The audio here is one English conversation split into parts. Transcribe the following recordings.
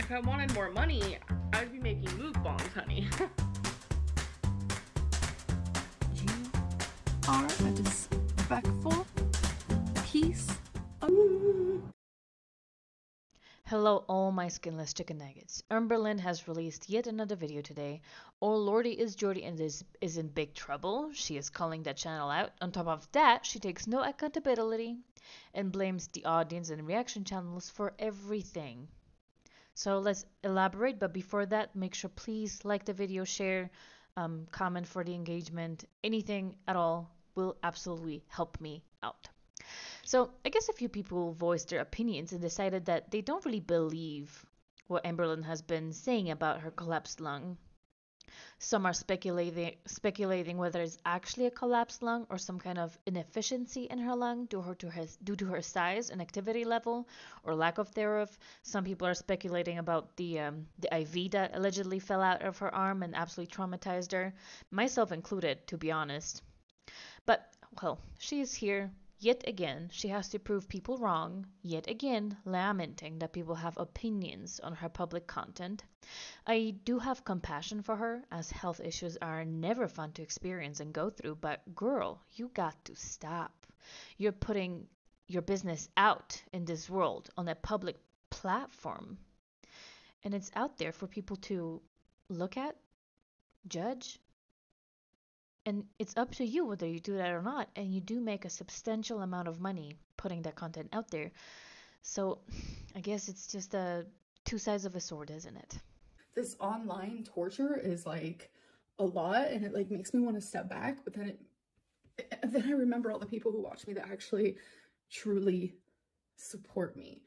If I wanted more money, I'd be making mukbangs, honey. You are a disrespectful piece of... Hello all my skinless chicken nuggets. Amberlynn has released yet another video today. OhLordyItsJordy is in big trouble. She is calling that channel out. On top of that, she takes no accountability and blames the audience and reaction channels for everything. So let's elaborate, but before that, make sure please like the video, share, comment for the engagement. Anything at all will absolutely help me out. So I guess a few people voiced their opinions and decided that they don't really believe what Amberlynn has been saying about her collapsed lung. Some are speculating whether it's actually a collapsed lung or some kind of inefficiency in her lung due to her size and activity level or lack of thereof. Some people are speculating about the IV that allegedly fell out of her arm and absolutely traumatized her, myself included, to be honest. But, well, she is here. Yet again, she has to prove people wrong, yet again lamenting that people have opinions on her public content. I do have compassion for her, as health issues are never fun to experience and go through, but girl, you got to stop. You're putting your business out in this world on a public platform, and it's out there for people to look at, judge, and it's up to you whether you do that or not, and you do make a substantial amount of money putting that content out there. So I guess it's just two sides of a sword, isn't it? This online torture is like a lot, and it like makes me want to step back, but then I remember all the people who watch me that actually truly support me.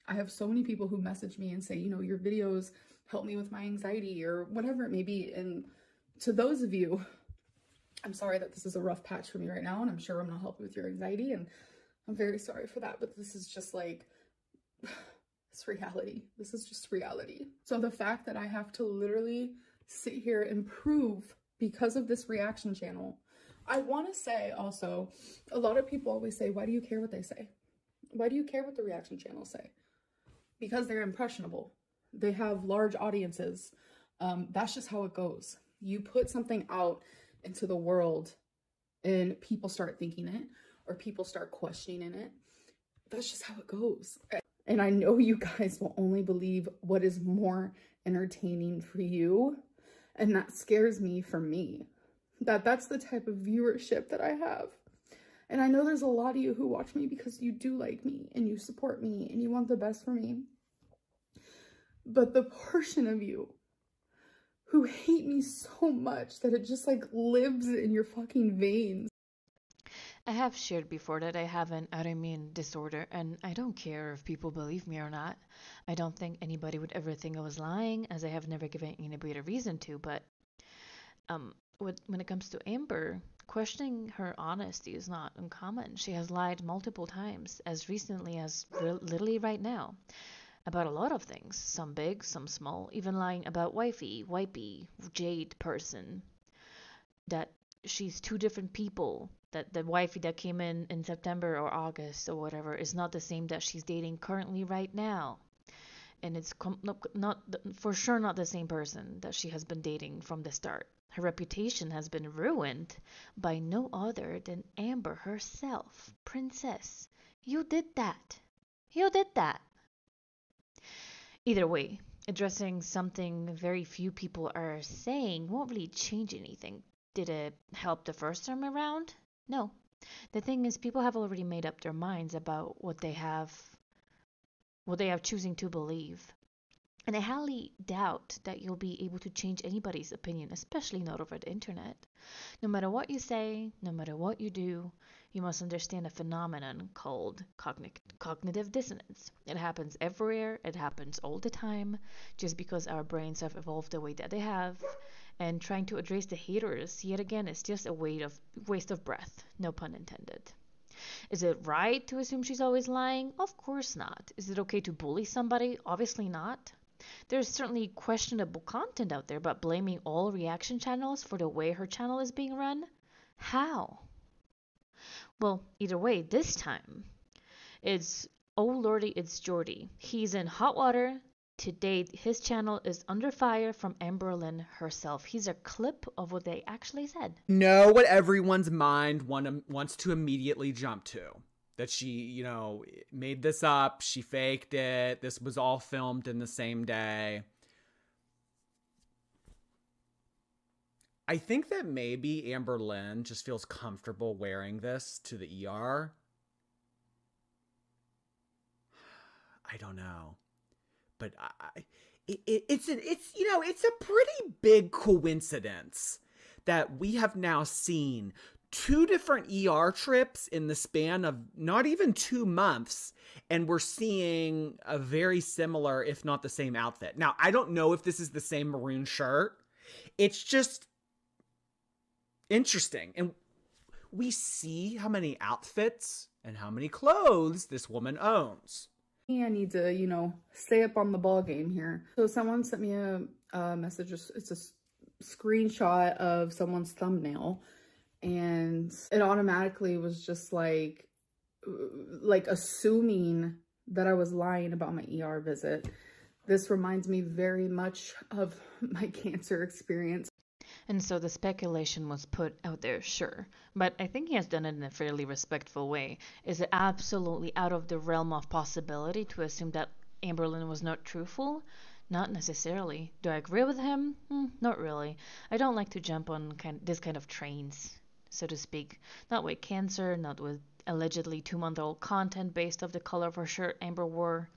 I have so many people who message me and say, you know, your videos help me with my anxiety or whatever it may be. And to those of you, I'm sorry that this is a rough patch for me right now, and I'm sure I'm not helping with your anxiety, and I'm very sorry for that, but this is just like, it's reality. This is just reality. So the fact that I have to literally sit here and prove because of this reaction channel, I want to say also, a lot of people always say, why do you care what they say? Why do you care what the reaction channels say? Because they're impressionable. They have large audiences. That's just how it goes. You put something out into the world and people start thinking it or people start questioning it. That's just how it goes. And I know you guys will only believe what is more entertaining for you, and that scares me for me. That's the type of viewership that I have. And I know there's a lot of you who watch me because you do like me and you support me and you want the best for me. But the portion of you who hate me so much that it just like lives in your fucking veins. I have shared before that I have an autoimmune disorder, and I don't care if people believe me or not. I don't think anybody would ever think I was lying, as I have never given anybody a reason to, but when it comes to Amber, questioning her honesty is not uncommon. She has lied multiple times, as recently as literally right now, about a lot of things, some big, some small, even lying about wifey, Jade person, that she's two different people, that the wifey that came in September or August or whatever is not the same that she's dating currently right now. And it's not for sure not the same person that she has been dating from the start. Her reputation has been ruined by no other than Amber herself. Princess, you did that. You did that. Either way, addressing something very few people are saying won't really change anything. Did it help the first time around? No. The thing is, people have already made up their minds about what they have choosing to believe. And I highly doubt that you'll be able to change anybody's opinion, especially not over the internet. No matter what you say, no matter what you do, you must understand a phenomenon called cognitive dissonance. It happens everywhere, it happens all the time, just because our brains have evolved the way that they have. And trying to address the haters, yet again, is just a waste of breath, no pun intended. Is it right to assume she's always lying? Of course not. Is it okay to bully somebody? Obviously not. There's certainly questionable content out there, but blaming all reaction channels for the way her channel is being run? How? Well, either way, this time, it's OhLordyItsJordy. He's in hot water To date, his channel is under fire from Amberlynn herself. Here's a clip of what they actually said. Know what everyone's mind wants to immediately jump to. That she, you know, made this up, she faked it, this was all filmed in the same day. I think that maybe Amberlynn just feels comfortable wearing this to the ER. I don't know. But it's a pretty big coincidence that we have now seen 2 different ER trips in the span of not even 2 months, and we're seeing a very similar, if not the same outfit. Now, I don't know if this is the same maroon shirt. It's just interesting. And we see how many outfits and how many clothes this woman owns. I need to, you know, stay up on the ball game here. So someone sent me a message. It's a screenshot of someone's thumbnail, and it automatically was just like assuming that I was lying about my ER visit. This reminds me very much of my cancer experience. And so the speculation was put out there, sure. But I think he has done it in a fairly respectful way. Is it absolutely out of the realm of possibility to assume that Amberlynn was not truthful? Not necessarily. Do I agree with him? Not really. I don't like to jump on this kind of trains, so to speak. Not with cancer, not with allegedly 2-month-old content based off the color of her shirt Amber wore.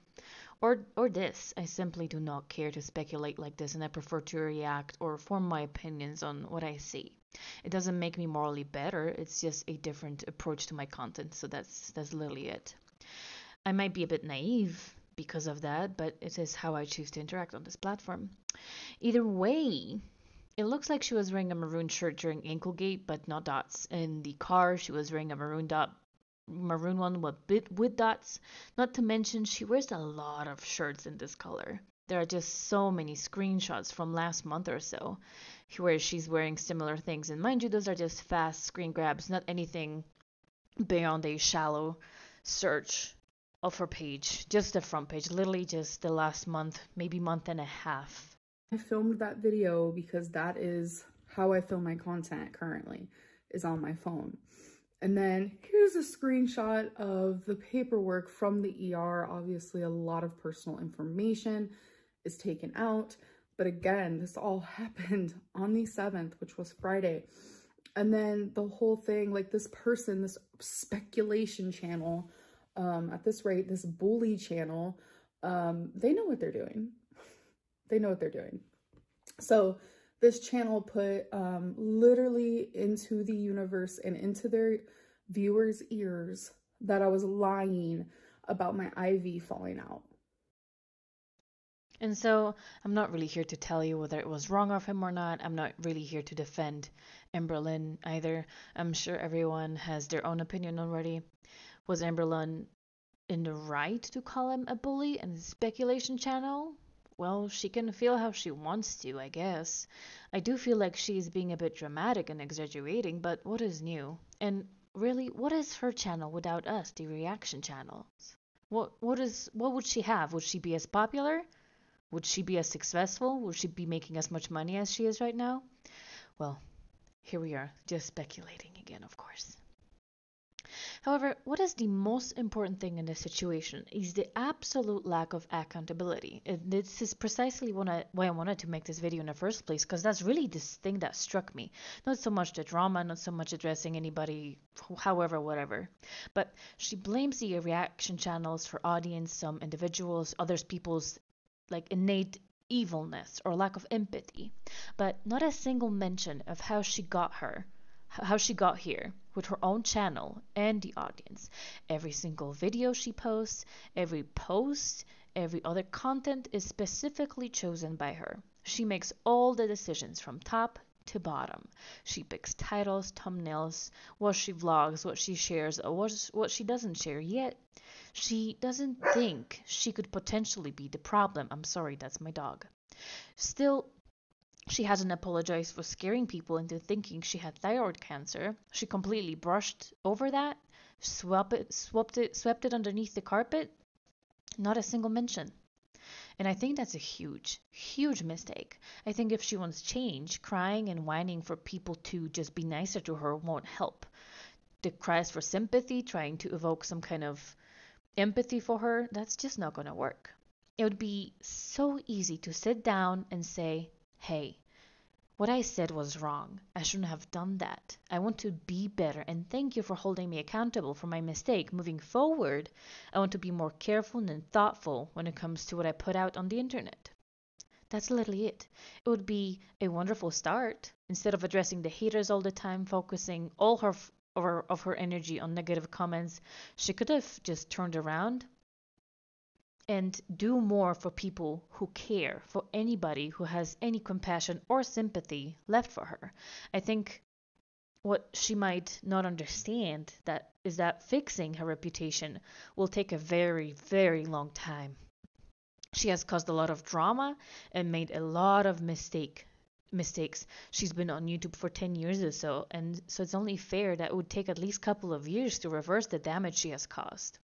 Or this. I simply do not care to speculate like this, and I prefer to react or form my opinions on what I see. It doesn't make me morally better, it's just a different approach to my content, so that's literally it. I might be a bit naive because of that, but it is how I choose to interact on this platform. Either way, it looks like she was wearing a maroon shirt during Anklegate, but not dots. In the car, she was wearing a maroon one with dots. Not to mention, she wears a lot of shirts in this color. There are just so many screenshots from last month or so where she's wearing similar things, and mind you, those are just fast screen grabs, not anything beyond a shallow search of her page, just the front page, literally just the last month, maybe month and a half. I filmed that video because that is how I film my content currently, is on my phone. And then here's a screenshot of the paperwork from the ER. Obviously, a lot of personal information is taken out. But again, this all happened on the 7th, which was Friday. And then the whole thing, like this person, this speculation channel, at this rate, this bully channel, they know what they're doing. They know what they're doing. So this channel put literally into the universe and into their viewers' ears that I was lying about my IV falling out. And so I'm not really here to tell you whether it was wrong of him or not. I'm not really here to defend Amberlynn either. I'm sure everyone has their own opinion already. Was Amberlynn in the right to call him a bully and a speculation channel? Well, she can feel how she wants to, I guess. I do feel like she's being a bit dramatic and exaggerating, but what is new? And really, what is her channel without us, the reaction channels? What would she have? Would she be as popular? Would she be as successful? Would she be making as much money as she is right now? Well, here we are, just speculating again, of course. However, what is the most important thing in this situation is the absolute lack of accountability. This is precisely why I wanted to make this video in the first place, because that's really this thing that struck me. Not so much the drama, not so much addressing anybody, however, whatever. But she blames the reaction channels for audience, some individuals, others people's like innate evilness or lack of empathy, but not a single mention of how she got here with her own channel and the audience. Every single video she posts, every post, every other content is specifically chosen by her. She makes all the decisions from top to bottom. She picks titles, thumbnails, what she vlogs, what she shares, or what she doesn't share, yet she doesn't think she could potentially be the problem. I'm sorry, that's my dog. Still, she hasn't apologized for scaring people into thinking she had thyroid cancer. She completely brushed over that, swept it underneath the carpet. Not a single mention. And I think that's a huge, huge mistake. I think if she wants change, crying and whining for people to just be nicer to her won't help. The cries for sympathy, trying to evoke some kind of empathy for her, that's just not going to work. It would be so easy to sit down and say, hey, what I said was wrong. I shouldn't have done that. I want to be better, and thank you for holding me accountable for my mistake. Moving forward, I want to be more careful and thoughtful when it comes to what I put out on the internet. That's literally it. It would be a wonderful start. Instead of addressing the haters all the time, focusing all of her energy on negative comments, she could have just turned around and do more for people who care, for anybody who has any compassion or sympathy left for her. I think what she might not understand is that fixing her reputation will take a very, very long time. She has caused a lot of drama and made a lot of mistakes. She's been on YouTube for 10 years or so, and so it's only fair that it would take at least a couple of years to reverse the damage she has caused.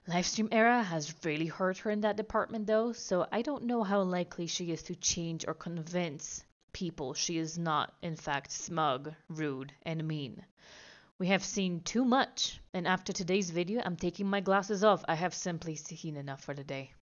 Livestream era has really hurt her in that department though, so I don't know how likely she is to change or convince people she is not, in fact, smug, rude, and mean. We have seen too much, and after today's video, I'm taking my glasses off. I have simply seen enough for the day.